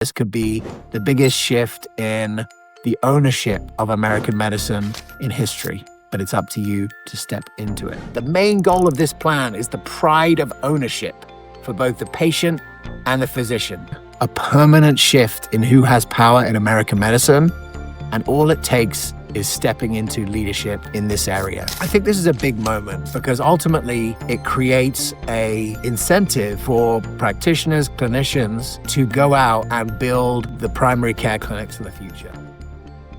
This could be the biggest shift in the ownership of American medicine in history, but it's up to you to step into it. The main goal of this plan is the pride of ownership for both the patient and the physician. A permanent shift in who has power in American medicine, and all it takes is stepping into leadership in this area. I think this is a big moment because ultimately it creates an incentive for practitioners, clinicians to go out and build the primary care clinics of the future.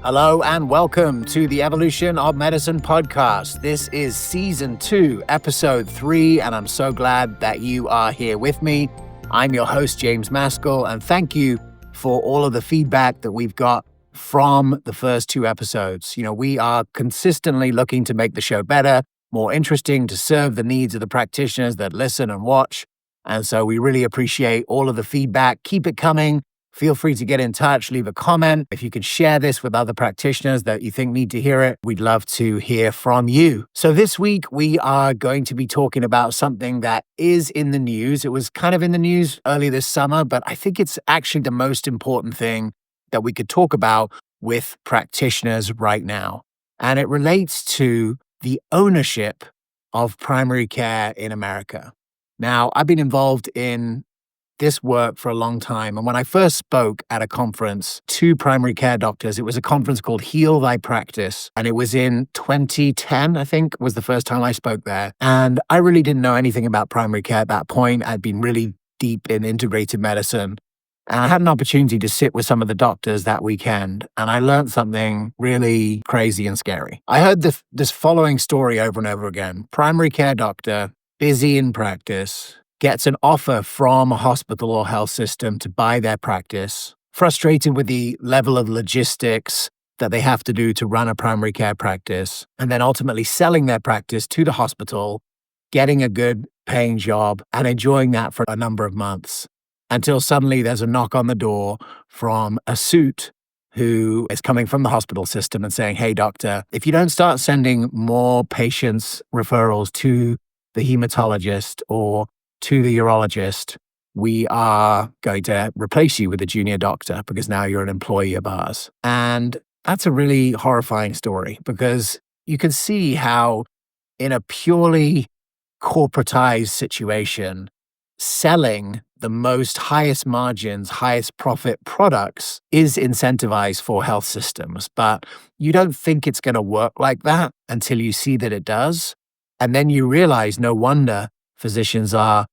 Hello and welcome to the Evolution of Medicine podcast. This is season 2, episode 3, and I'm so glad that you are here with me. I'm your host, James Maskell, and thank you for all of the feedback that we've got from the first 2 episodes. We are consistently looking to make the show better, more interesting, to serve the needs of the practitioners that listen and watch. And so we really appreciate all of the feedback. Keep it coming. Feel free to get in touch, leave a comment. If you could share this with other practitioners that you think need to hear it, we'd love to hear from you. So this week, we are going to be talking about something that is in the news. It was kind of in the news early this summer, but I think it's actually the most important thing that we could talk about with practitioners right now. And it relates to the ownership of primary care in America. Now, I've been involved in this work for a long time. And when I first spoke at a conference to primary care doctors, it was a conference called Heal Thy Practice. And it was in 2010, I think, was the first time I spoke there. And I really didn't know anything about primary care at that point. I'd been really deep in integrative medicine. And I had an opportunity to sit with some of the doctors that weekend, and I learned something really crazy and scary. I heard this following story over and over again. Primary care doctor, busy in practice, gets an offer from a hospital or health system to buy their practice, frustrated with the level of logistics that they have to do to run a primary care practice, and then ultimately selling their practice to the hospital, getting a good paying job, and enjoying that for a number of months. Until suddenly there's a knock on the door from a suit who is coming from the hospital system and saying, hey, doctor, if you don't start sending more patients' referrals to the hematologist or to the urologist, we are going to replace you with a junior doctor because now you're an employee of ours. And that's a really horrifying story because you can see how in a purely corporatized situation, selling the highest margins, highest profit products is incentivized for health systems. But you don't think it's going to work like that until you see that it does. And then you realize no wonder physicians are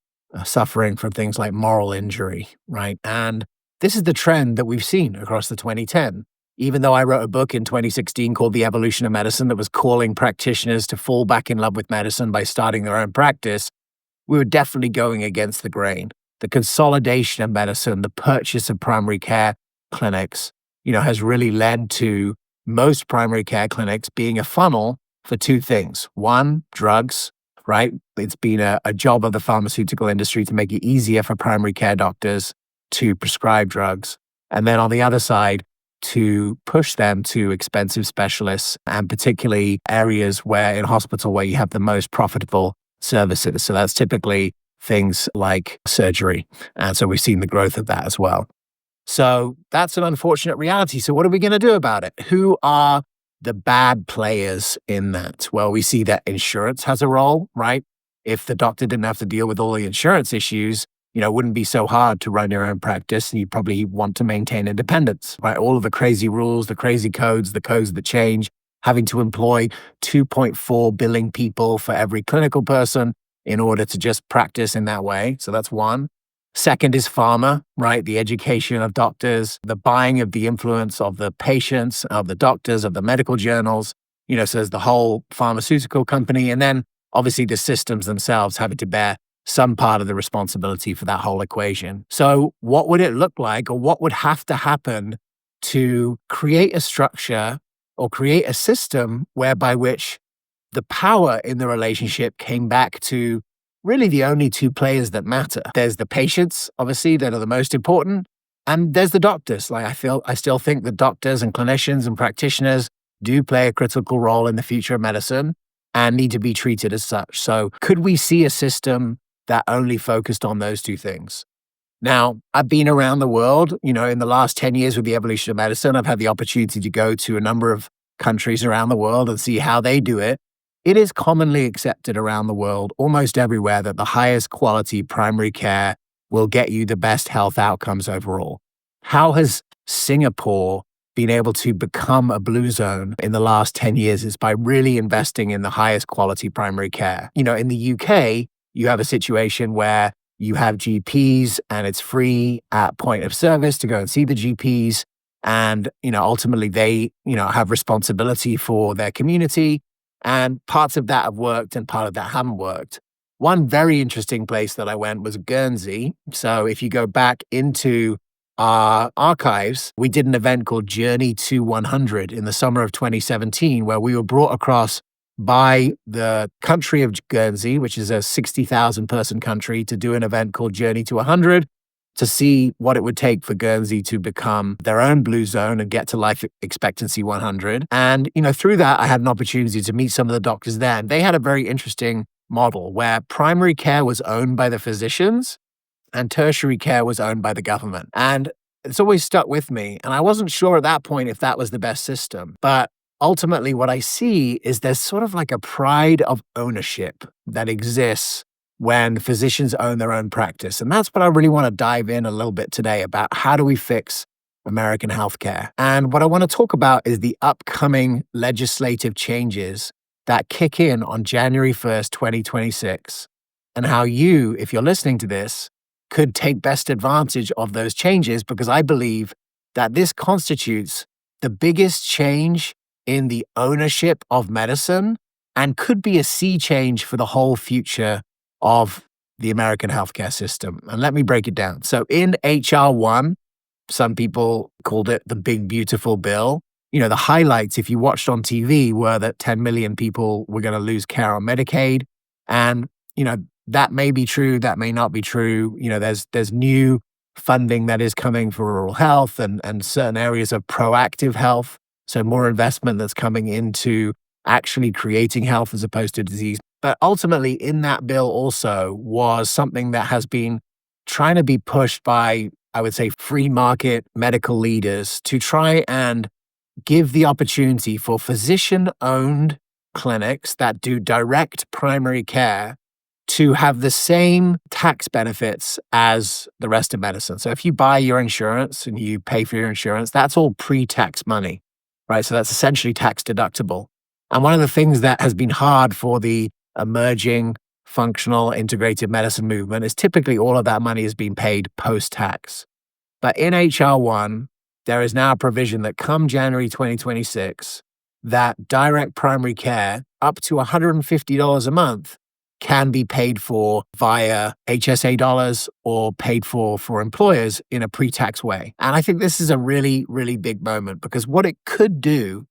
suffering from things like moral injury, right? And this is the trend that we've seen across the 2010. Even though I wrote a book in 2016 called The Evolution of Medicine that was calling practitioners to fall back in love with medicine by starting their own practice, we were definitely going against the grain. The consolidation of medicine, the purchase of primary care clinics, has really led to most primary care clinics being a funnel for 2 things. One, drugs, right? It's been a job of the pharmaceutical industry to make it easier for primary care doctors to prescribe drugs. And then on the other side, to push them to expensive specialists and particularly areas in hospital where you have the most profitable services. So that's typically things like surgery. And so we've seen the growth of that as well. So that's an unfortunate reality. So what are we going to do about it? Who are the bad players in that? Well, we see that insurance has a role, right? If the doctor didn't have to deal with all the insurance issues, it wouldn't be so hard to run your own practice, and you'd probably want to maintain independence, right? All of the crazy rules, the crazy codes, the codes that change, having to employ 2.4 billing people for every clinical person in order to just practice in that way. So that's one. Second is pharma, right? The education of doctors, the buying of the influence of the patients, of the doctors, of the medical journals, so there's the whole pharmaceutical company. And then obviously the systems themselves having to bear some part of the responsibility for that whole equation. So what would it look like, or what would have to happen to create a structure or create a system whereby which the power in the relationship came back to really the only 2 players that matter? There's the patients, obviously, that are the most important, and there's the doctors. I still think that doctors and clinicians and practitioners do play a critical role in the future of medicine and need to be treated as such. So could we see a system that only focused on those 2 things? Now, I've been around the world, in the last 10 years with the evolution of medicine. I've had the opportunity to go to a number of countries around the world and see how they do it. It is commonly accepted around the world, almost everywhere, that the highest quality primary care will get you the best health outcomes overall. How has Singapore been able to become a blue zone in the last 10 years is by really investing in the highest quality primary care. In the UK, you have a situation where you have GPs and it's free at point of service to go and see the GPs. And, ultimately they, have responsibility for their community. And parts of that have worked and part of that haven't worked. One very interesting place that I went was Guernsey. So if you go back into our archives, we did an event called Journey to 100 in the summer of 2017, where we were brought across by the country of Guernsey, which is a 60,000 person country, to do an event called Journey to 100 to see what it would take for Guernsey to become their own blue zone and get to life expectancy 100. And, through that, I had an opportunity to meet some of the doctors there. And they had a very interesting model where primary care was owned by the physicians and tertiary care was owned by the government. And it's always stuck with me. And I wasn't sure at that point if that was the best system. But ultimately, what I see is there's sort of like a pride of ownership that exists when physicians own their own practice. And that's what I really want to dive in a little bit today about how do we fix American healthcare. And what I want to talk about is the upcoming legislative changes that kick in on January 1st, 2026, and how you, if you're listening to this, could take best advantage of those changes, because I believe that this constitutes the biggest change in the ownership of medicine and could be a sea change for the whole future of the American healthcare system. And let me break it down. So in HR 1, some people called it the big, beautiful bill. The highlights, if you watched on TV, were that 10 million people were going to lose care on Medicaid. And, that may be true, that may not be true. There's new funding that is coming for rural health and certain areas of proactive health. So more investment that's coming into actually creating health as opposed to disease. But ultimately in that bill also was something that has been trying to be pushed by, I would say, free market medical leaders to try and give the opportunity for physician-owned clinics that do direct primary care to have the same tax benefits as the rest of medicine. So if you buy your insurance and you pay for your insurance, that's all pre-tax money, right? So that's essentially tax deductible. And one of the things that has been hard for the emerging functional integrated medicine movement is typically all of that money is being paid post-tax. But in HR 1, there is now a provision that come January 2026, that direct primary care up to $150 a month can be paid for via HSA dollars or paid for employers in a pre-tax way. And I think this is a really, really big moment, because what it could do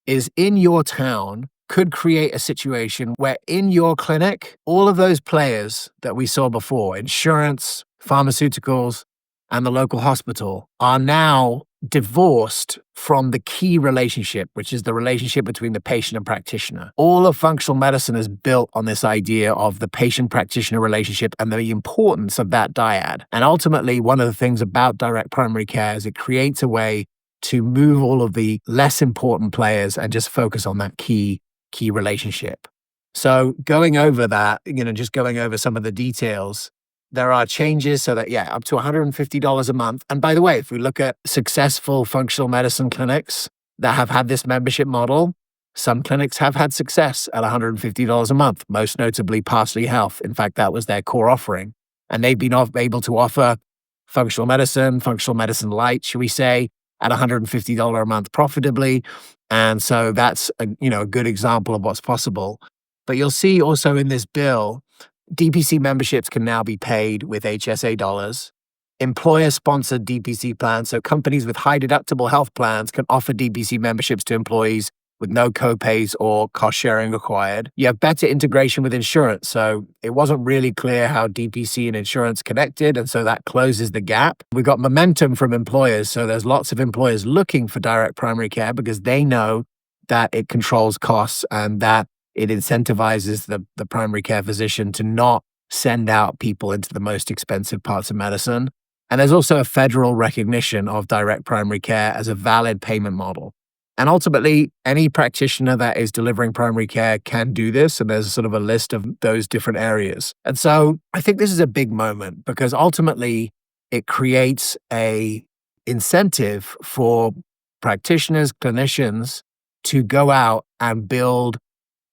is in your town could create a situation where in your clinic, all of those players that we saw before, insurance, pharmaceuticals, and the local hospital, are now divorced from the key relationship, which is the relationship between the patient and practitioner. All of functional medicine is built on this idea of the patient-practitioner relationship and the importance of that dyad. And ultimately, one of the things about direct primary care is it creates a way to move all of the less important players and just focus on that key relationship. So going over that, just going over some of the details, there are changes so that, up to $150 a month. And by the way, if we look at successful functional medicine clinics that have had this membership model, some clinics have had success at $150 a month, most notably Parsley Health. In fact, that was their core offering. And they've been able to offer functional medicine light, should we say, at $150 a month profitably. And so that's a good example of what's possible. But you'll see also in this bill, DPC memberships can now be paid with HSA dollars. Employer-sponsored DPC plans, so companies with high deductible health plans can offer DPC memberships to employees with no co-pays or cost-sharing required. You have better integration with insurance, so it wasn't really clear how DPC and insurance connected, and so that closes the gap. We got momentum from employers, so there's lots of employers looking for direct primary care because they know that it controls costs and that it incentivizes the primary care physician to not send out people into the most expensive parts of medicine. And there's also a federal recognition of direct primary care as a valid payment model. And ultimately, any practitioner that is delivering primary care can do this. And there's sort of a list of those different areas. And so I think this is a big moment because ultimately it creates a incentive for practitioners, clinicians to go out and build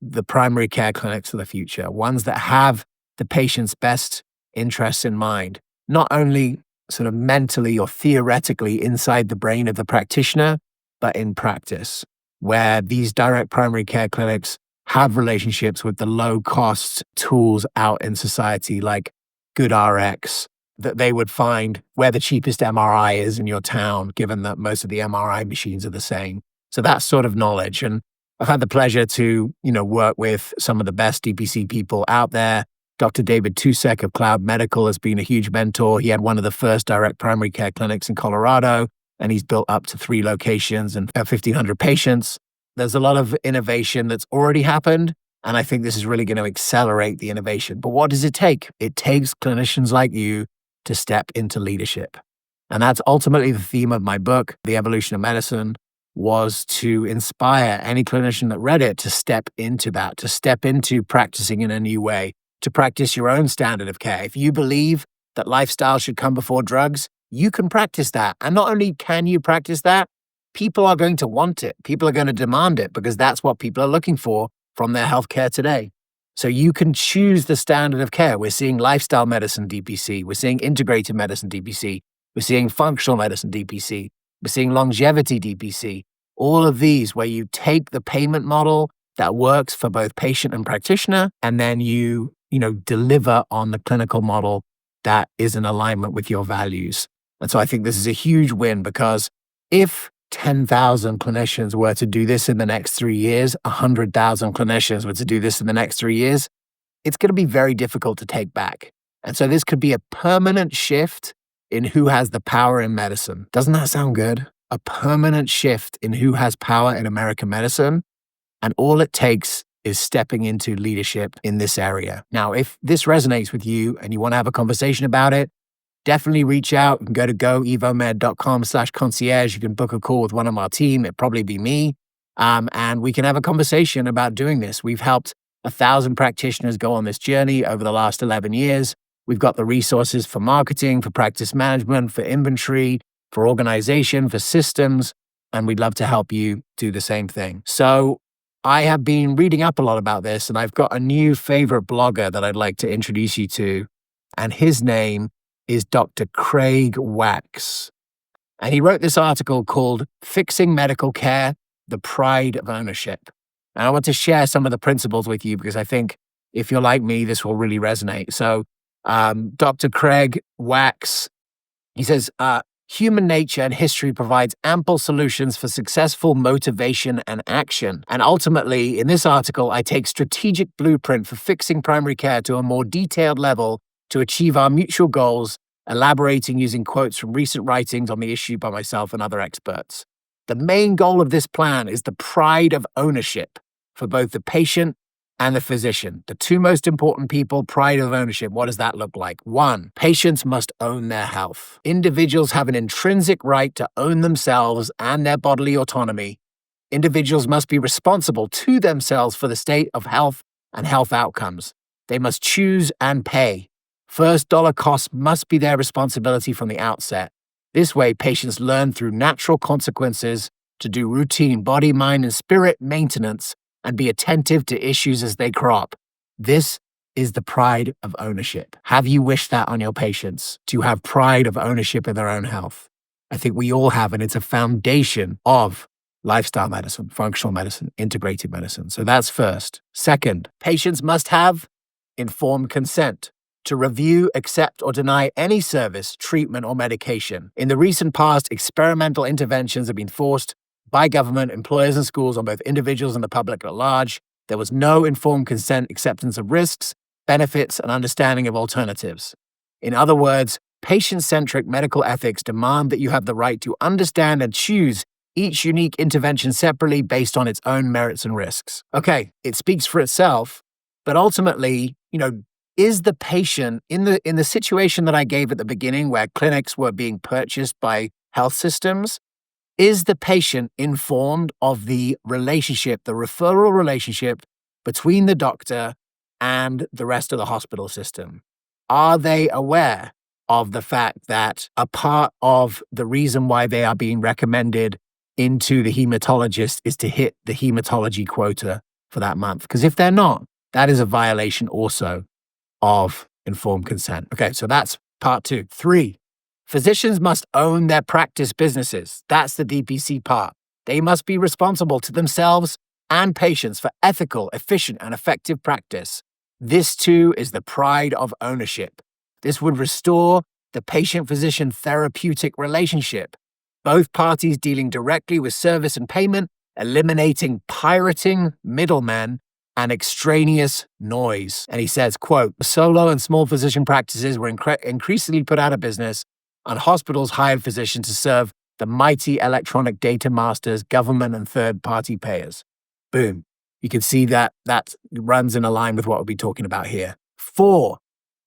the primary care clinics of the future, ones that have the patient's best interests in mind, not only sort of mentally or theoretically inside the brain of the practitioner, but in practice, where these direct primary care clinics have relationships with the low-cost tools out in society like GoodRx, that they would find where the cheapest MRI is in your town, given that most of the MRI machines are the same. So that's sort of knowledge. And I've had the pleasure to, work with some of the best DPC people out there. Dr. David Tusek of Cloud Medical has been a huge mentor. He had one of the first direct primary care clinics in Colorado, and he's built up to 3 locations and 1,500 patients. There's a lot of innovation that's already happened, and I think this is really going to accelerate the innovation. But what does it take? It takes clinicians like you to step into leadership. And that's ultimately the theme of my book, The Evolution of Medicine, was to inspire any clinician that read it to step into that, to step into practicing in a new way, to practice your own standard of care. If you believe that lifestyle should come before drugs, you can practice that. And not only can you practice that, people are going to want it. People are going to demand it because that's what people are looking for from their healthcare today. So you can choose the standard of care. We're seeing lifestyle medicine DPC. We're seeing integrated medicine DPC. We're seeing functional medicine DPC. We're seeing longevity DPC. All of these where you take the payment model that works for both patient and practitioner, and then you deliver on the clinical model that is in alignment with your values. And so I think this is a huge win because if 10,000 clinicians were to do this in the next 3 years, 100,000 clinicians were to do this in the next 3 years, it's going to be very difficult to take back. And so this could be a permanent shift in who has the power in medicine. Doesn't that sound good? A permanent shift in who has power in American medicine. And all it takes is stepping into leadership in this area. Now, if this resonates with you and you want to have a conversation about it, definitely reach out and go to goevomed.com/concierge. You can book a call with one of our team. It'd probably be me. And we can have a conversation about doing this. We've helped 1,000 practitioners go on this journey over the last 11 years. We've got the resources for marketing, for practice management, for inventory, for organization, for systems, and we'd love to help you do the same thing. So I have been reading up a lot about this, and I've got a new favorite blogger that I'd like to introduce you to, and his name is Dr. Craig Wax. And he wrote this article called Fixing Medical Care, The Pride of Ownership. And I want to share some of the principles with you because I think if you're like me, this will really resonate. So Dr. Craig Wax, he says, human nature and history provides ample solutions for successful motivation and action. And ultimately, in this article, I take strategic blueprint for fixing primary care to a more detailed level to achieve our mutual goals, elaborating using quotes from recent writings on the issue by myself and other experts. The main goal of this plan is the pride of ownership for both the patient and the physician. The 2 most important people, pride of ownership. What does that look like? 1, patients must own their health. Individuals have an intrinsic right to own themselves and their bodily autonomy. Individuals must be responsible to themselves for the state of health and health outcomes. They must choose and pay. First dollar costs must be their responsibility from the outset. This way, patients learn through natural consequences to do routine body, mind, and spirit maintenance and be attentive to issues as they crop. This is the pride of ownership. Have you wished that on your patients, to have pride of ownership in their own health? I think we all have, and it's a foundation of lifestyle medicine, functional medicine, integrated medicine. So that's first. Second, patients must have informed consent to review, accept, or deny any service, treatment, or medication. In the recent past, experimental interventions have been forced by government, employers, and schools on both individuals and the public at large. There was no informed consent, acceptance of risks, benefits, and understanding of alternatives. In other words, patient-centric medical ethics demand that you have the right to understand and choose each unique intervention separately based on its own merits and risks. Okay, it speaks for itself, but ultimately, is the patient in the situation that I gave at the beginning where clinics were being purchased by health systems, is the patient informed of the relationship, the referral relationship between the doctor and the rest of the hospital system? Are they aware of the fact that a part of the reason why they are being recommended into the hematologist is to hit the hematology quota for that month? Because if they're not, that is a violation also of informed consent. Okay, so that's part 2. 3, physicians must own their practice businesses. That's the DPC part. They must be responsible to themselves and patients for ethical, efficient, and effective practice. This too is the pride of ownership. This would restore the patient-physician therapeutic relationship, both parties dealing directly with service and payment, eliminating pirating middlemen and extraneous noise. And he says, quote, solo and small physician practices were increasingly put out of business, and hospitals hired physicians to serve the mighty electronic data masters, government, and third-party payers. Boom. You can see that runs in a line with what we'll be talking about here. 4,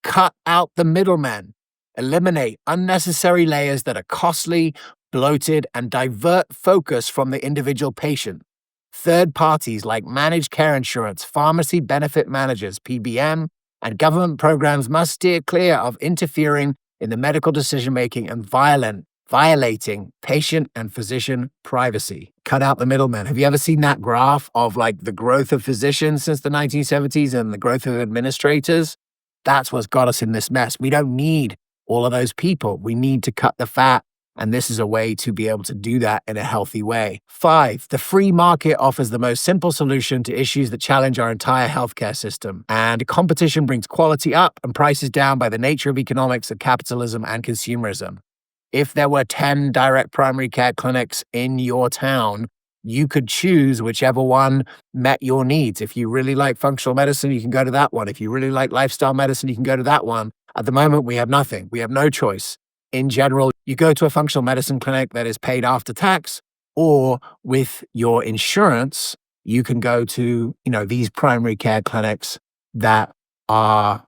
cut out the middlemen. Eliminate unnecessary layers that are costly, bloated, and divert focus from the individual patient. Third parties like managed care insurance, pharmacy benefit managers, PBM, and government programs must steer clear of interfering in the medical decision-making and violating patient and physician privacy. Cut out the middlemen. Have you ever seen that graph of like the growth of physicians since the 1970s and the growth of administrators? That's what's got us in this mess. We don't need all of those people. We need to cut the fat. And this is a way to be able to do that in a healthy way. 5, the free market offers the most simple solution to issues that challenge our entire healthcare system. And competition brings quality up and prices down by the nature of economics of capitalism and consumerism. If there were 10 direct primary care clinics in your town, you could choose whichever one met your needs. If you really like functional medicine, you can go to that one. If you really like lifestyle medicine, you can go to that one. At the moment, we have nothing. We have no choice. In general, you go to a functional medicine clinic that is paid after tax, or with your insurance, you can go to, these primary care clinics that are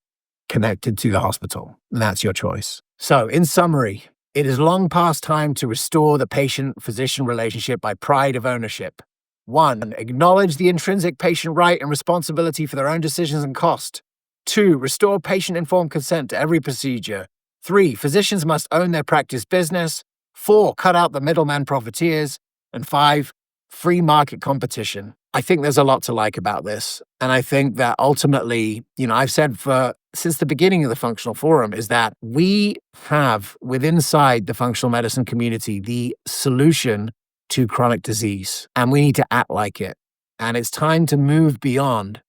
connected to the hospital. And that's your choice. So in summary, it is long past time to restore the patient-physician relationship by pride of ownership. 1, acknowledge the intrinsic patient right and responsibility for their own decisions and cost. 2, restore patient-informed consent to every procedure. 3, physicians must own their practice business. 4, cut out the middleman profiteers. And 5, free market competition. I think there's a lot to like about this. And I think that ultimately, I've said since the beginning of the Functional Forum is that we have inside the functional medicine community the solution to chronic disease. And we need to act like it. And it's time to move beyond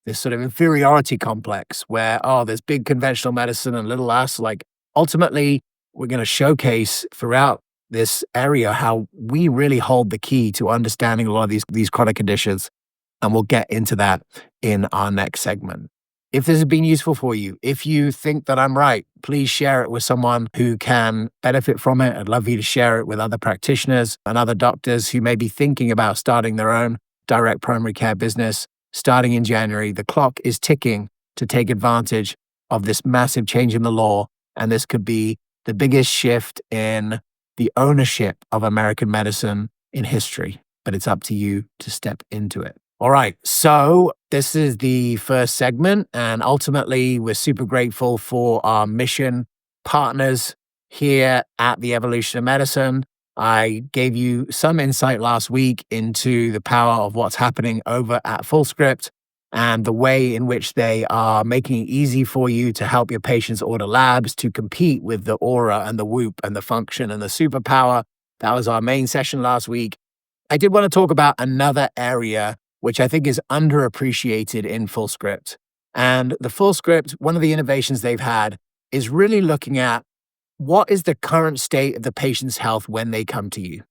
this sort of inferiority complex where, there's big conventional medicine and little us. Like, ultimately, we're going to showcase throughout this area how we really hold the key to understanding a lot of these chronic conditions. And we'll get into that in our next segment. If this has been useful for you, if you think that I'm right, please share it with someone who can benefit from it. I'd love you to share it with other practitioners and other doctors who may be thinking about starting their own direct primary care business. Starting in January, the clock is ticking to take advantage of this massive change in the law. And this could be the biggest shift in the ownership of American medicine in history. But it's up to you to step into it. All right, so this is the first segment. And ultimately, we're super grateful for our mission partners here at the Evolution of Medicine. I gave you some insight last week into the power of what's happening over at FullScript and the way in which they are making it easy for you to help your patients order labs to compete with the Aura and the Whoop and the Function and the Superpower. That was our main session last week. I did want to talk about another area which I think is underappreciated in FullScript. And the FullScript, one of the innovations they've had is really looking at what is the current state of the patient's health when they come to you.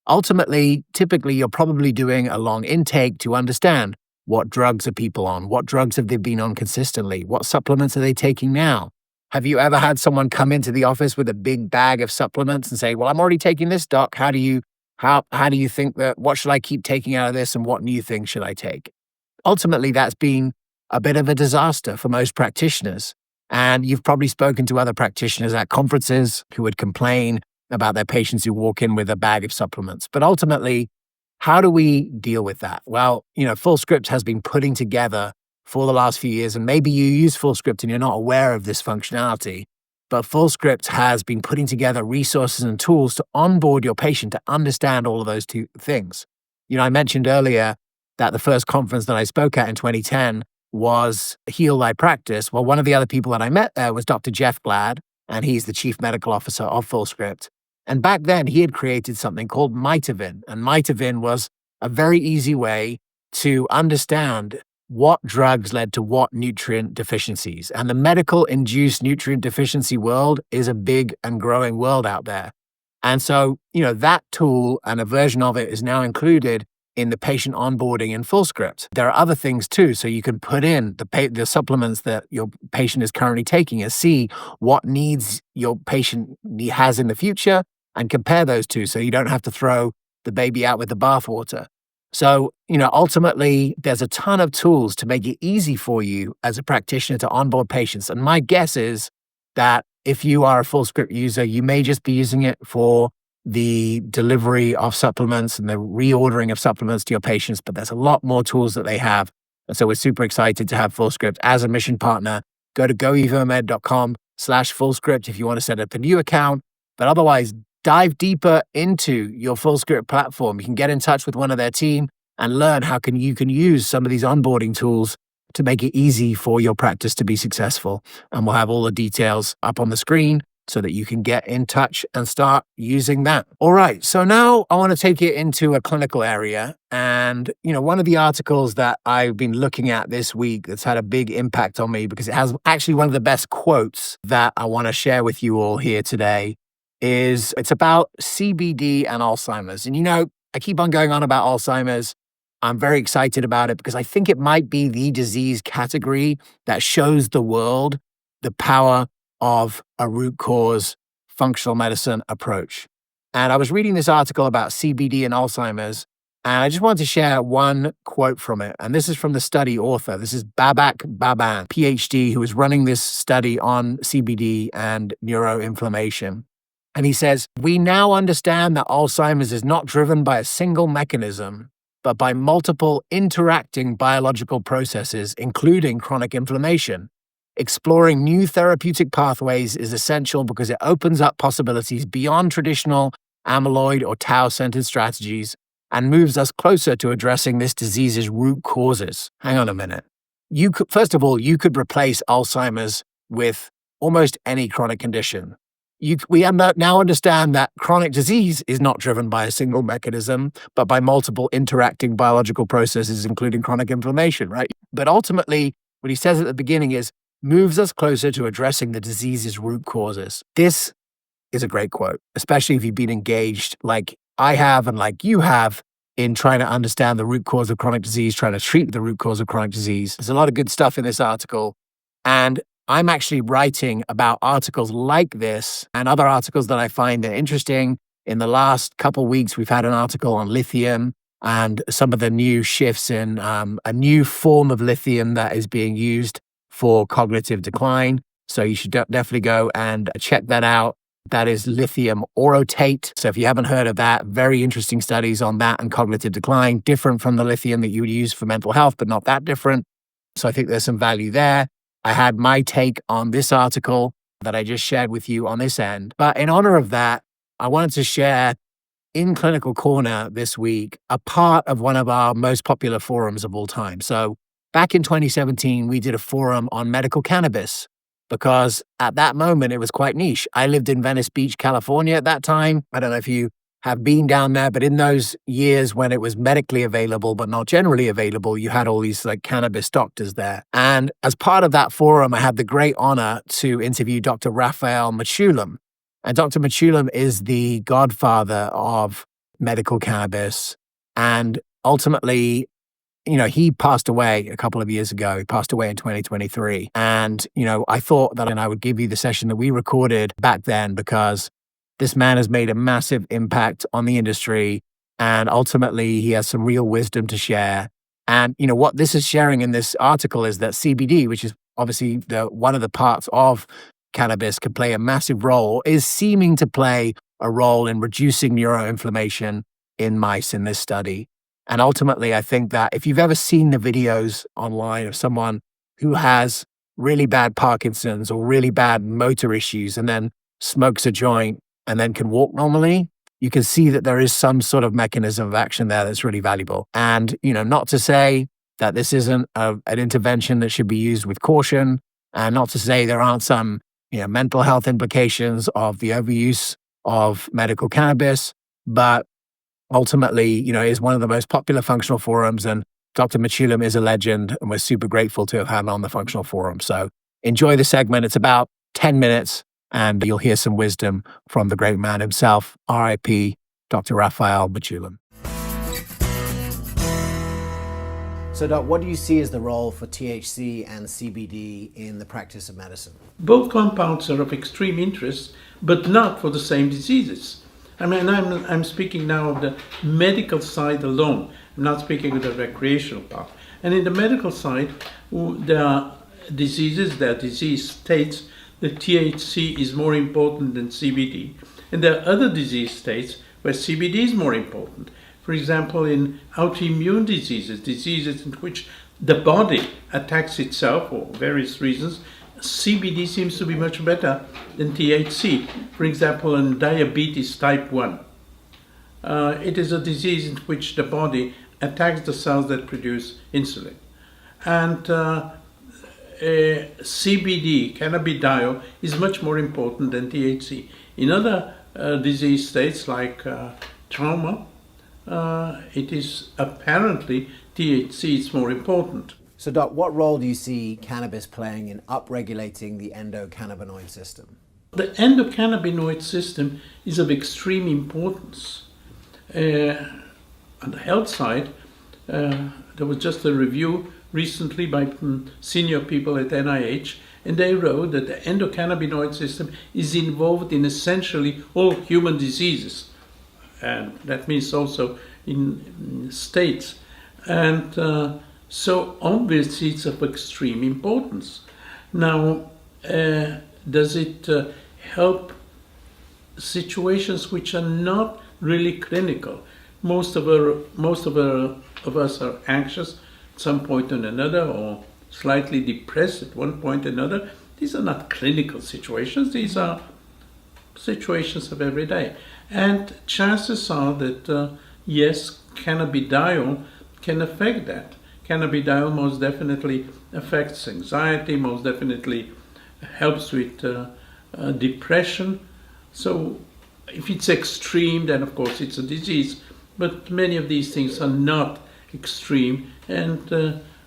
Ultimately, typically, you're probably doing a long intake to understand what drugs are people on, what drugs have they been on consistently, what supplements are they taking now. Have you ever had someone come into the office with a big bag of supplements and say, well, I'm already taking this, doc. How do you think that, what should I keep taking out of this and what new things should I take? Ultimately, that's been a bit of a disaster for most practitioners. And you've probably spoken to other practitioners at conferences who would complain about their patients who walk in with a bag of supplements. But ultimately, how do we deal with that? Well, FullScript has been putting together for the last few years, and maybe you use FullScript and you're not aware of this functionality, but FullScript has been putting together resources and tools to onboard your patient to understand all of those two things. I mentioned earlier that the first conference that I spoke at in 2010 was Heal Thy Practice. Well, one of the other people that I met there was Dr. Jeff Glad, and he's the chief medical officer of FullScript. And back then, he had created something called Mitavin. And Mitavin was a very easy way to understand what drugs led to what nutrient deficiencies. And the medical-induced nutrient deficiency world is a big and growing world out there. And so, that tool and a version of it is now included in the patient onboarding in FullScript. There are other things too. So you can put in the supplements that your patient is currently taking and see what needs your patient has in the future and compare those two so you don't have to throw the baby out with the bathwater. So, ultimately, there's a ton of tools to make it easy for you as a practitioner to onboard patients. And my guess is that if you are a FullScript user, you may just be using it for the delivery of supplements and the reordering of supplements to your patients, but there's a lot more tools that they have. And so we're super excited to have FullScript as a mission partner. Go to goevomed.com/FullScript if you want to set up a new account, but otherwise dive deeper into your FullScript platform. You can get in touch with one of their team and learn how you can use some of these onboarding tools to make it easy for your practice to be successful. And we'll have all the details up on the screen so that you can get in touch and start using that. All right, so now I want to take it into a clinical area. And, one of the articles that I've been looking at this week that's had a big impact on me because it has actually one of the best quotes that I want to share with you all here today it's about CBD and Alzheimer's. And, I keep on going on about Alzheimer's. I'm very excited about it because I think it might be the disease category that shows the world the power of a root cause functional medicine approach. And I was reading this article about CBD and Alzheimer's, and I just wanted to share one quote from it. And this is from the study author. This is Babak Baban, PhD, who is running this study on CBD and neuroinflammation. And he says, "We now understand that Alzheimer's is not driven by a single mechanism, but by multiple interacting biological processes, including chronic inflammation. Exploring new therapeutic pathways is essential because it opens up possibilities beyond traditional amyloid or tau-centered strategies and moves us closer to addressing this disease's root causes." Hang on a minute. First of all, you could replace Alzheimer's with almost any chronic condition. We now understand that chronic disease is not driven by a single mechanism, but by multiple interacting biological processes, including chronic inflammation, right? But ultimately, what he says at the beginning is, moves us closer to addressing the disease's root causes. This is a great quote, especially if you've been engaged like I have and like you have in trying to understand the root cause of chronic disease, trying to treat the root cause of chronic disease. There's a lot of good stuff in this article. And I'm actually writing about articles like this and other articles that I find that interesting. In the last couple of weeks, we've had an article on lithium and some of the new shifts in a new form of lithium that is being used for cognitive decline. So you should definitely go and check that out. That is lithium orotate. So if you haven't heard of that, very interesting studies on that and cognitive decline, different from the lithium that you would use for mental health, but not that different. So I think there's some value there. I had my take on this article that I just shared with you on this end. But in honor of that, I wanted to share in Clinical Corner this week a part of one of our most popular forums of all time. So back in 2017, we did a forum on medical cannabis because at that moment, it was quite niche. I lived in Venice Beach, California at that time. I don't know if you have been down there, but in those years when it was medically available, but not generally available, you had all these like cannabis doctors there. And as part of that forum, I had the great honor to interview Dr. Raphael Mechoulam. And Dr. Mechoulam is the godfather of medical cannabis. And ultimately, he passed away a couple of years ago. He passed away in 2023. And, I thought that I would give you the session that we recorded back then because this man has made a massive impact on the industry, and ultimately he has some real wisdom to share. And, what this is sharing in this article is that CBD, which is obviously one of the parts of cannabis can play a massive role is seeming to play a role in reducing neuroinflammation in mice in this study. And ultimately, I think that if you've ever seen the videos online of someone who has really bad Parkinson's or really bad motor issues and then smokes a joint and then can walk normally, you can see that there is some sort of mechanism of action there that's really valuable. And, not to say that this isn't an intervention that should be used with caution, and not to say there aren't some, mental health implications of the overuse of medical cannabis, but ultimately, it is one of the most popular functional forums, and Dr. Mechoulam is a legend, and we're super grateful to have had him on the functional forum. So enjoy the segment. It's about 10 minutes, and you'll hear some wisdom from the great man himself, RIP, Dr. Raphael Mechoulam. So, Doc, what do you see as the role for THC and CBD in the practice of medicine? Both compounds are of extreme interest, but not for the same diseases. I mean, I'm speaking now of the medical side alone. I'm not speaking of the recreational part. And in the medical side, there are diseases, there are disease states that THC is more important than CBD. And there are other disease states where CBD is more important. For example, in autoimmune diseases in which the body attacks itself for various reasons, CBD seems to be much better than THC. For example, in diabetes type 1, it is a disease in which the body attacks the cells that produce insulin. And CBD, cannabidiol, is much more important than THC. In other disease states like trauma, it is apparently THC is more important. So, Doc, what role do you see cannabis playing in upregulating the endocannabinoid system? The endocannabinoid system is of extreme importance. On the health side, there was just a review recently by senior people at NIH, and they wrote that the endocannabinoid system is involved in essentially all human diseases. And that means also in states. And so obviously it's of extreme importance. Now, does it help situations which are not really clinical? Most of us are anxious at some point or another, or slightly depressed at one point or another. These are not clinical situations. These are situations of every day. And chances are that, yes, cannabidiol can affect that. Cannabidiol most definitely affects anxiety, most definitely helps with depression. So if it's extreme, then of course it's a disease. But many of these things are not extreme. And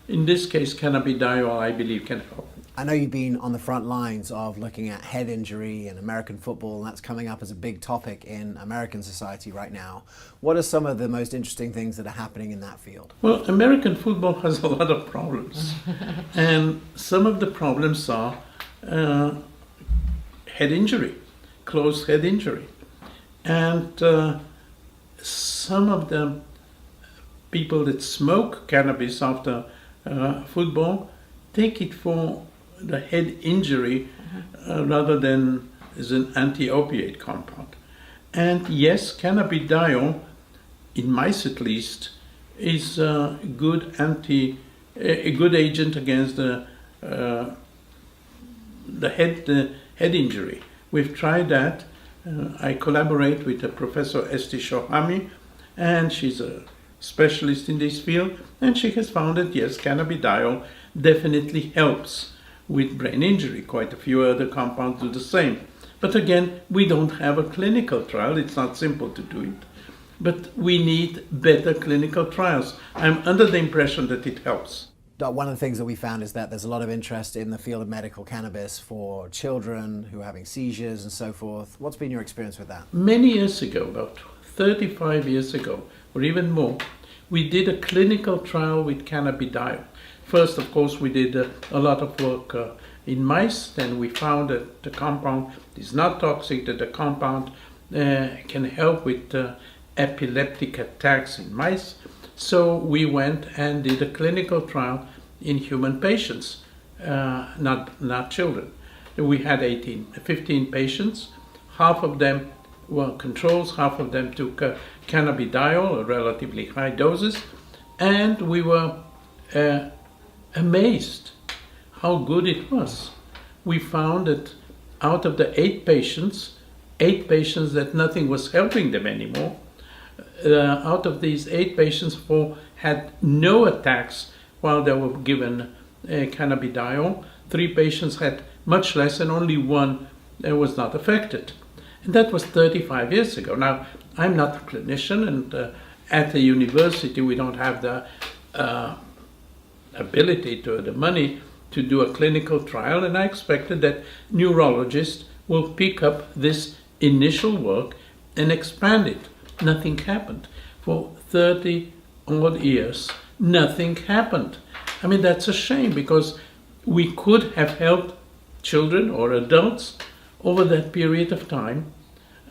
in this case, cannabidiol, I believe, can help. I know you've been on the front lines of looking at head injury and American football, and that's coming up as a big topic in American society right now. What are some of the most interesting things that are happening in that field? Well, American football has a lot of problems. And some of the problems are head injury, closed head injury. And some of the people that smoke cannabis after football take it for the head injury rather than as an anti-opiate compound. And yes, cannabidiol, in mice at least, is a good agent against the head injury. We've tried that. I collaborate with Professor Esti Shohami, and she's a specialist in this field, and she has found that yes, cannabidiol definitely helps with brain injury. Quite a few other compounds do the same. But again, we don't have a clinical trial. It's not simple to do it. But we need better clinical trials. I'm under the impression that it helps. One of the things that we found is that there's a lot of interest in the field of medical cannabis for children who are having seizures and so forth. What's been your experience with that? Many years ago, about 35 years ago, or even more, we did a clinical trial with cannabidiol. First, of course, we did a lot of work in mice. Then we found that the compound is not toxic, that the compound can help with epileptic attacks in mice. So we went and did a clinical trial in human patients. not children. We had 15 patients. Half of them were controls, half of them took cannabidiol, relatively high doses, and we were amazed how good it was. We found that out of the 8 patients that nothing was helping them anymore, out of these 8 patients, 4 had no attacks while they were given cannabidiol. 3 patients had much less, and only 1 was not affected. And that was 35 years ago. Now, I'm not a clinician, and at the university we don't have the ability to the money to do a clinical trial, and I expected that neurologists will pick up this initial work and expand it. Nothing happened. For 30 odd years, nothing happened. I mean, that's a shame, because we could have helped children or adults over that period of time.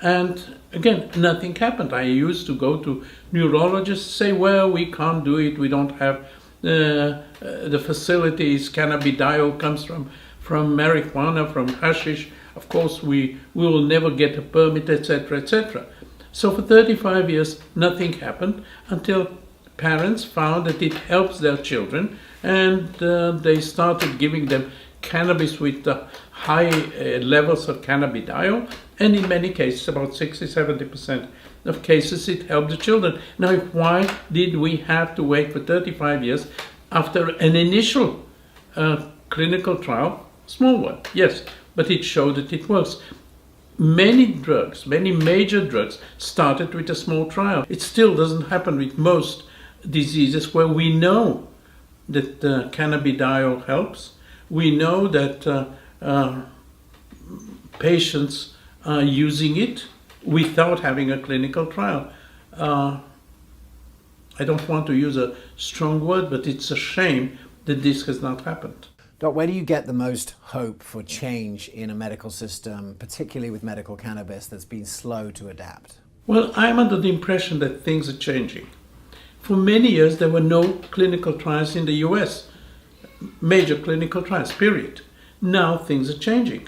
And again, nothing happened. I used to go to neurologists, say, well, we can't do it. We don't have the facilities. Cannabidiol comes from marijuana, from hashish. Of course, we will never get a permit, etc., etc. So for 35 years, nothing happened until parents found that it helps their children, and they started giving them cannabis with high levels of cannabidiol, and in many cases, about 60-70% of cases, it helped the children. Now, why did we have to wait for 35 years after an initial clinical trial? Small one, yes, but it showed that it works. Many drugs, many major drugs, started with a small trial. It still doesn't happen with most diseases where we know that cannabidiol helps. We know that patients are using it without having a clinical trial. I don't want to use a strong word, but it's a shame that this has not happened. Doc, where do you get the most hope for change in a medical system, particularly with medical cannabis, that's been slow to adapt? Well, I'm under the impression that things are changing. For many years, there were no clinical trials in the US, major clinical trials, period. Now things are changing.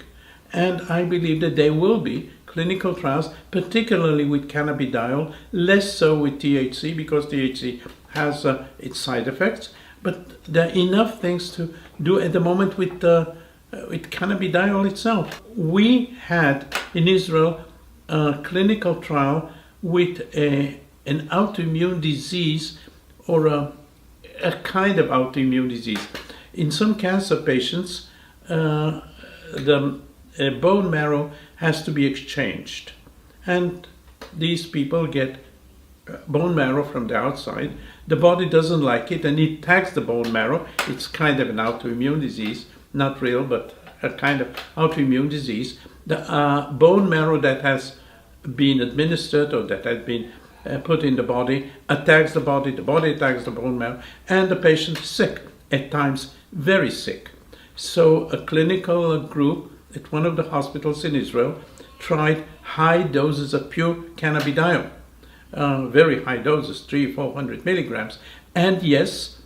And I believe that there will be clinical trials, particularly with cannabidiol, less so with THC, because THC has its side effects. But there are enough things to do at the moment with cannabidiol itself. We had in Israel a clinical trial with an autoimmune disease, or a kind of autoimmune disease. In some cancer patients, the bone marrow has to be exchanged. And these people get bone marrow from the outside. The body doesn't like it, and it attacks the bone marrow. It's kind of an autoimmune disease, not real, but a kind of autoimmune disease. The bone marrow that has been administered, or that has been put in the body, attacks the body attacks the bone marrow, and the patient is sick, at times very sick. So a clinical group at one of the hospitals in Israel tried high doses of pure cannabidiol. Very high doses, 300-400 milligrams. And yes,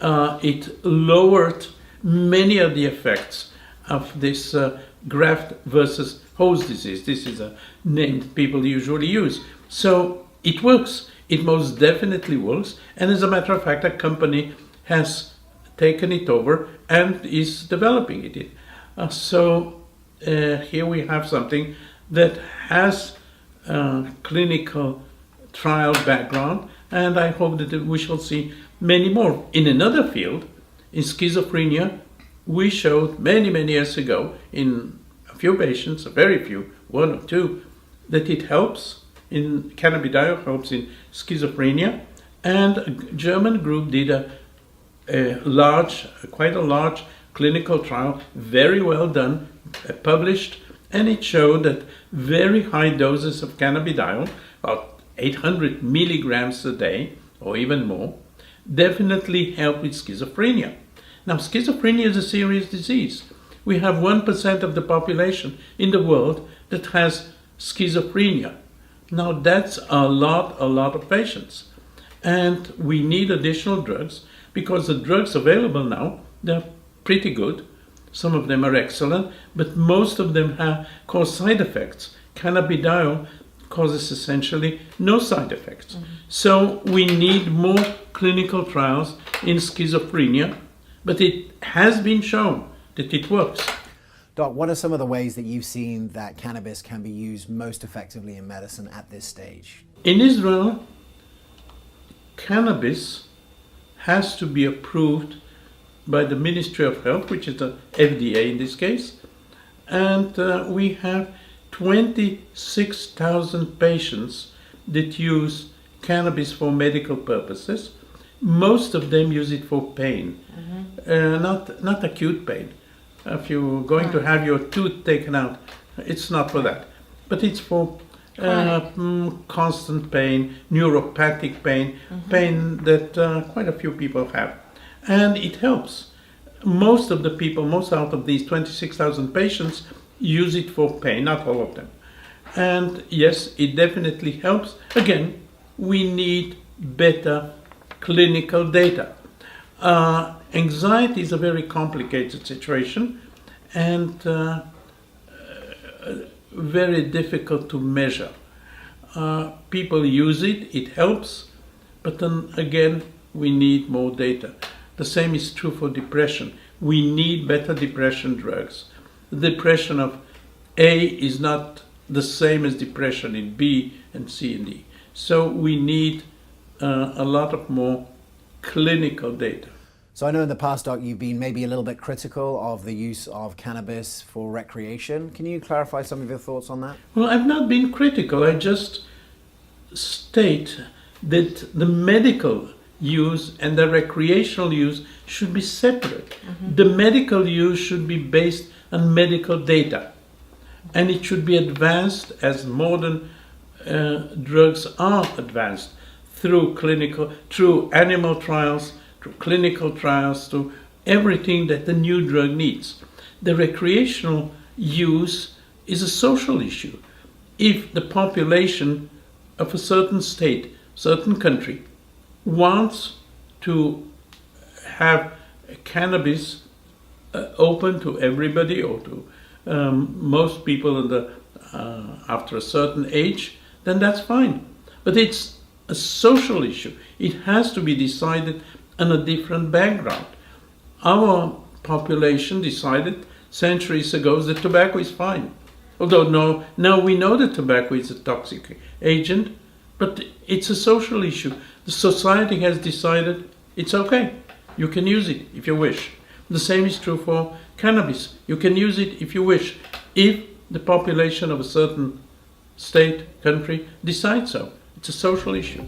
it lowered many of the effects of this graft versus host disease. This is a name that people usually use. So it works. It most definitely works. And as a matter of fact, a company has taken it over and is developing it. So here we have something that has clinical trial background, and I hope that we shall see many more. In another field, in schizophrenia, we showed many years ago in a few patients, a very few, 1 or 2, that it helps. In cannabidiol helps in schizophrenia, and a German group did quite a large clinical trial, very well done, published, and it showed that very high doses of cannabidiol, about 800 milligrams a day, or even more, definitely help with schizophrenia. Now, schizophrenia is a serious disease. We have 1% of the population in the world that has schizophrenia. Now, that's a lot of patients. And we need additional drugs, because the drugs available now, they're pretty good, Some of them are excellent, but most of them cause side effects. Cannabidiol causes essentially no side effects. So we need more clinical trials in schizophrenia, but it has been shown that it works. Doc, what are some of the ways that you've seen that cannabis can be used most effectively in medicine at this stage? In Israel, cannabis has to be approved by the Ministry of Health, which is the FDA in this case, and we have 26,000 patients that use cannabis for medical purposes. Most of them use it for pain, not acute pain. If you're going to have your tooth taken out, it's not for that. But it's for constant pain, neuropathic pain, pain that quite a few people have. And it helps. Most out of these 26,000 patients use it for pain, not all of them. And yes, it definitely helps. Again, we need better clinical data. Anxiety is a very complicated situation and very difficult to measure. People use it, it helps, but then again, we need more data. The same is true for depression. We need better depression drugs. The depression of A is not the same as depression in B and C and D. So we need a lot of more clinical data. So I know in the past, Doc, you've been maybe a little bit critical of the use of cannabis for recreation. Can you clarify some of your thoughts on that? Well, I've not been critical. I just state that the medical use and the recreational use should be separate. The medical use should be based on medical data, and it should be advanced as modern drugs are advanced through animal trials, through clinical trials, to everything that the new drug needs. The recreational use is a social issue. If the population of a certain state, certain country, wants to have cannabis open to everybody or to most people after a certain age, then that's fine. But it's a social issue. It has to be decided on a different background. Our population decided centuries ago that tobacco is fine. Although now we know that tobacco is a toxic agent, but it's a social issue. The society has decided it's okay. You can use it if you wish. The same is true for cannabis. You can use it if you wish, if the population of a certain state, country decides so. It's a social issue.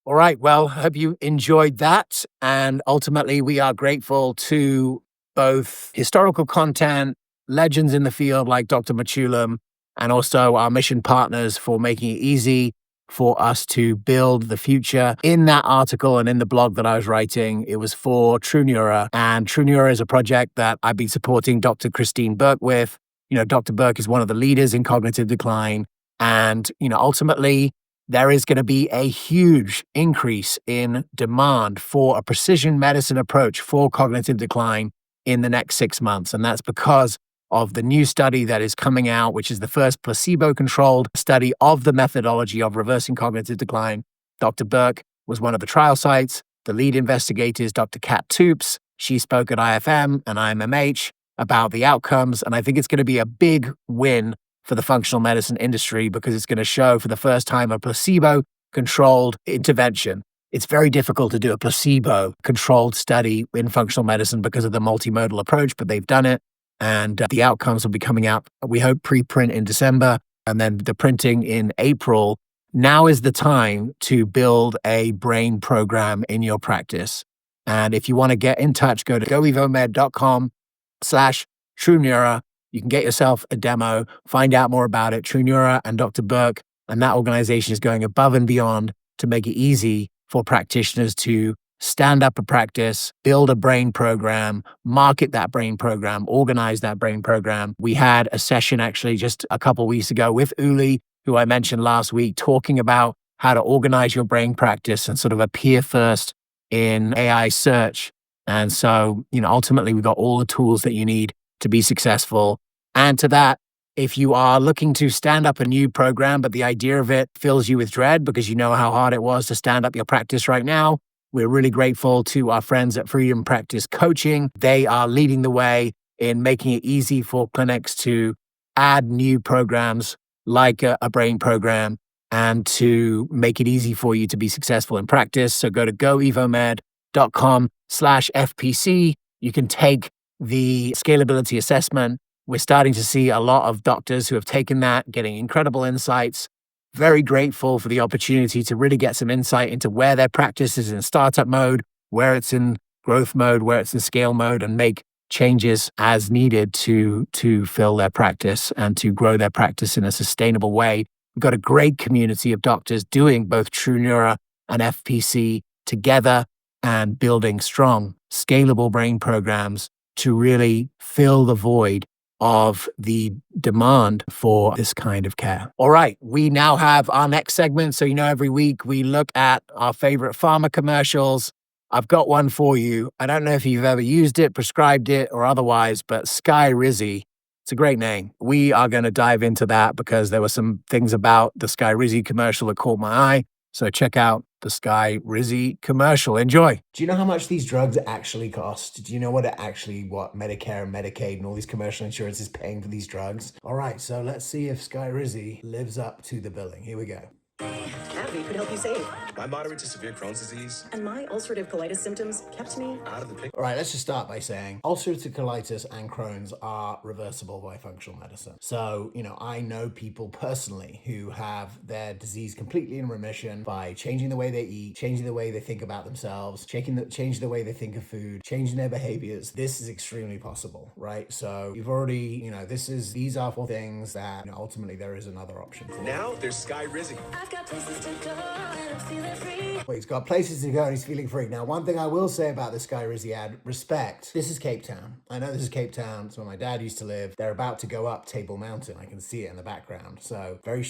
All right. Well, I hope you enjoyed that. And ultimately, we are grateful to both historical content, legends in the field like Dr. Machulam, and also our mission partners for making it easy for us to build the future. In that article and in the blog that I was writing, it was for TrueNeura. And TrueNeura is a project that I've been supporting Dr. Christine Burke with. Dr. Burke is one of the leaders in cognitive decline. And, ultimately, there is going to be a huge increase in demand for a precision medicine approach for cognitive decline in the next 6 months. And that's because of the new study that is coming out, which is the first placebo-controlled study of the methodology of reversing cognitive decline. Dr. Burke was one of the trial sites. The lead investigator is Dr. Kat Toops. She spoke at IFM and IMMH about the outcomes. And I think it's going to be a big win for the functional medicine industry because it's going to show for the first time a placebo-controlled intervention. It's very difficult to do a placebo-controlled study in functional medicine because of the multimodal approach, but they've done it. And the outcomes will be coming out, we hope, pre-print in December, and then the printing in April. Now is the time to build a brain program in your practice. And if you want to get in touch, go to goevomed.com/TrueNeura. You can get yourself a demo, find out more about it. TrueNeura and Dr. Burke and that organization is going above and beyond to make it easy for practitioners to stand up a practice, build a brain program, market that brain program, organize that brain program. We had a session actually just a couple of weeks ago with Uli, who I mentioned last week, talking about how to organize your brain practice and sort of appear first in AI search. And so, ultimately, we've got all the tools that you need to be successful. And to that, if you are looking to stand up a new program, but the idea of it fills you with dread because you know how hard it was to stand up your practice right now, we're really grateful to our friends at Freedom Practice Coaching. They are leading the way in making it easy for clinics to add new programs like a brain program and to make it easy for you to be successful in practice. So go to goevomed.com/FPC. You can take the scalability assessment. We're starting to see a lot of doctors who have taken that, getting incredible insights. Very grateful for the opportunity to really get some insight into where their practice is in startup mode, where it's in growth mode, where it's in scale mode, and make changes as needed to fill their practice and to grow their practice in a sustainable way. We've got a great community of doctors doing both True Neuro and FPC together and building strong, scalable brain programs to really fill the void of the demand for this kind of care. All right, we now have our next segment. So, every week we look at our favorite pharma commercials. I've got one for you. I don't know if you've ever used it, prescribed it, or otherwise, but Skyrizi, it's a great name. We are going to dive into that because there were some things about the Skyrizi commercial that caught my eye. So check out the Skyrizi commercial. Enjoy. Do you know how much these drugs actually cost? Do you know what Medicare and Medicaid and all these commercial insurance is paying for these drugs? All right, so let's see if Skyrizi lives up to the billing. Here we go. AbbVie could help you save. My moderate to severe Crohn's disease And my ulcerative colitis symptoms kept me out of the picture. All right, let's just start by saying ulcerative colitis and Crohn's are reversible by functional medicine. So, I know people personally who have their disease completely in remission by changing the way they eat, changing the way they think about themselves, changing the way they think of food, changing their behaviors. This is extremely possible, right? So you've already, these are 4 things that ultimately there is another option for. Now there's Skyrizi. I've got places to go and I'm feeling free. Well, he's got places to go and he's feeling free. Now, one thing I will say about this Skyrizi ad, respect. This is Cape Town. I know this is Cape Town. It's where my dad used to live. They're about to go up Table Mountain. I can see it in the background. So very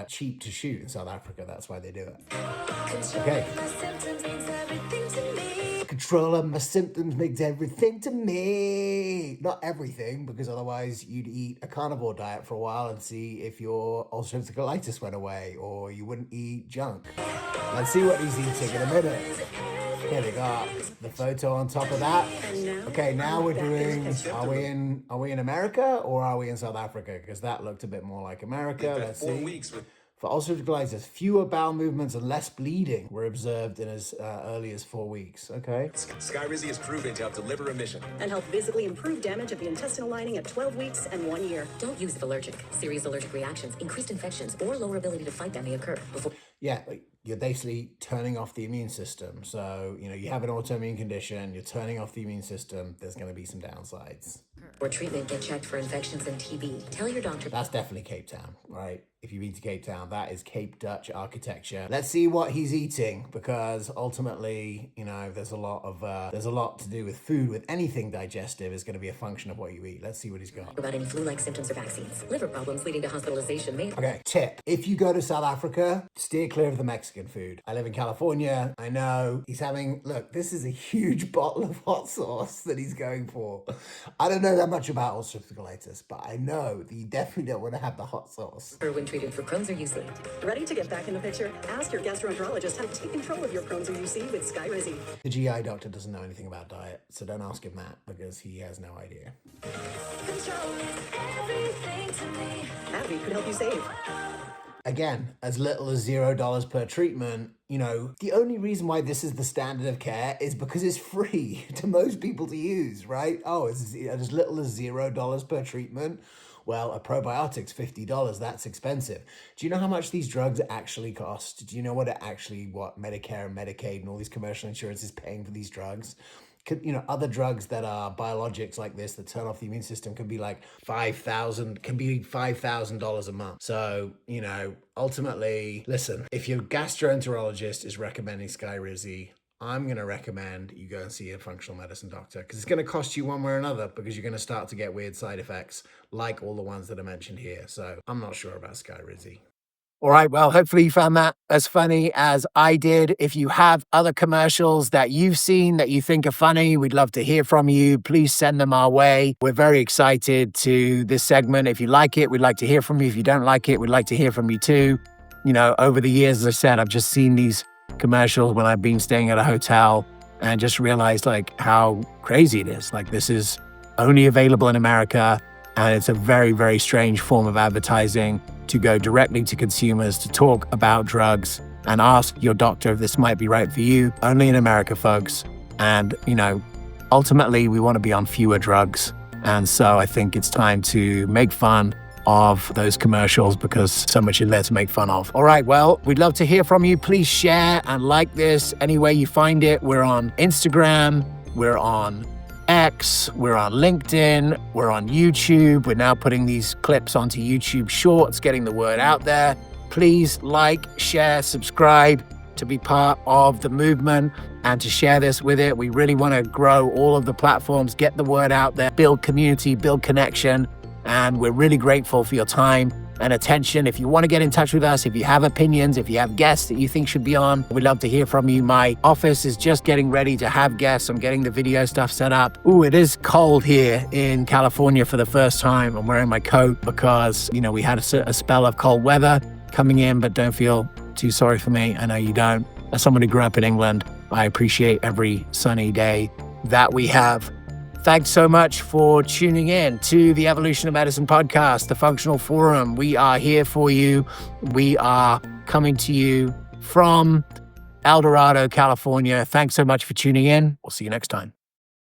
cheap to shoot in South Africa. That's why they do it. Okay. My symptoms means everything to me. Control of my symptoms makes everything to me. Not everything, because otherwise you'd eat a carnivore diet for a while and see if your ulcerative colitis went away, or you wouldn't eat junk. Let's see what he's eating in a minute. Okay, they got the photo on top of that. Okay, now we're doing, are we in America or are we in South Africa? Because that looked a bit more like America. Let's see. For ulcerative colitis, fewer bowel movements and less bleeding were observed in as early as 4 weeks. Okay. Skyrizi is proven to help deliver remission and help visibly improve damage of the intestinal lining at 12 weeks and 1 year. Don't use if allergic. Serious allergic reactions, increased infections, or lower ability to fight them may occur. Yeah, you're basically turning off the immune system. So, you have an autoimmune condition, you're turning off the immune system, there's going to be some downsides. Or treatment, get checked for infections and TB. Tell your doctor. That's definitely Cape Town, right? If you've been to Cape Town, that is Cape Dutch architecture. Let's see what he's eating, because ultimately, there's a lot to do with food. With anything digestive is going to be a function of what you eat. Let's see what he's got. About any flu-like symptoms or vaccines. Liver problems leading to hospitalization may. Okay, tip. If you go to South Africa, steer clear of the Mexican food. I live in California. I know he's look, this is a huge bottle of hot sauce that he's going for. I don't know that much about ulcerative colitis, but I know that you definitely don't want to have the hot sauce. Or when treated for Crohn's or UC. Ready to get back in the picture? Ask your gastroenterologist how to take control of your Crohn's or UC with Skyrizi. The GI doctor doesn't know anything about diet, so don't ask him that because he has no idea. Control is everything to me. AbbVie could help you save. Again, as little as $0 per treatment. The only reason why this is the standard of care is because it's free to most people to use, right? Oh, it's as little as $0 per treatment. Well, a probiotic's $50. That's expensive. Do you know how much these drugs actually cost? Do you know what Medicare and Medicaid and all these commercial insurance is paying for these drugs? Other drugs that are biologics like this that turn off the immune system can be like $5,000 a month. So, ultimately, listen, if your gastroenterologist is recommending Skyrizi, I'm going to recommend you go and see a functional medicine doctor, because it's going to cost you one way or another, because you're going to start to get weird side effects like all the ones that I mentioned here. So I'm not sure about Skyrizi. All right, well, hopefully you found that as funny as I did. If you have other commercials that you've seen that you think are funny, we'd love to hear from you. Please send them our way. We're very excited to this segment. If you like it, we'd like to hear from you. If you don't like it, we'd like to hear from you too. You know, over the years, as I said, I've just seen these commercials when I've been staying at a hotel and just realized like how crazy it is. Like this is only available in America, and it's a very, very strange form of advertising to go directly to consumers to talk about drugs and ask your doctor if this might be right for you. Only in America, folks. And, you know, ultimately we want to be on fewer drugs. And so I think it's time to make fun of those commercials because so much is there to make fun of. All right, well, we'd love to hear from you. Please share and like this any way you find it. We're on Instagram, we're on X, we're on LinkedIn, we're on YouTube. We're now putting these clips onto YouTube Shorts, getting the word out there. Please like, share, subscribe to be part of the movement and to share this with it. We really want to grow all of the platforms, get the word out there, build community, build connection. And we're really grateful for your time and attention. If you want to get in touch with us, if you have opinions, if you have guests that you think should be on, we'd love to hear from you. My office is just getting ready to have guests. I'm getting the video stuff set up. Ooh, it is cold here in California for the first time. I'm wearing my coat because, you know, we had a spell of cold weather coming in, but don't feel too sorry for me. I know you don't. As someone who grew up in England, I appreciate every sunny day that we have. Thanks so much for tuning in to the Evolution of Medicine podcast, the Functional Forum. We are here for you. We are coming to you from El Dorado, California. Thanks so much for tuning in. We'll see you next time.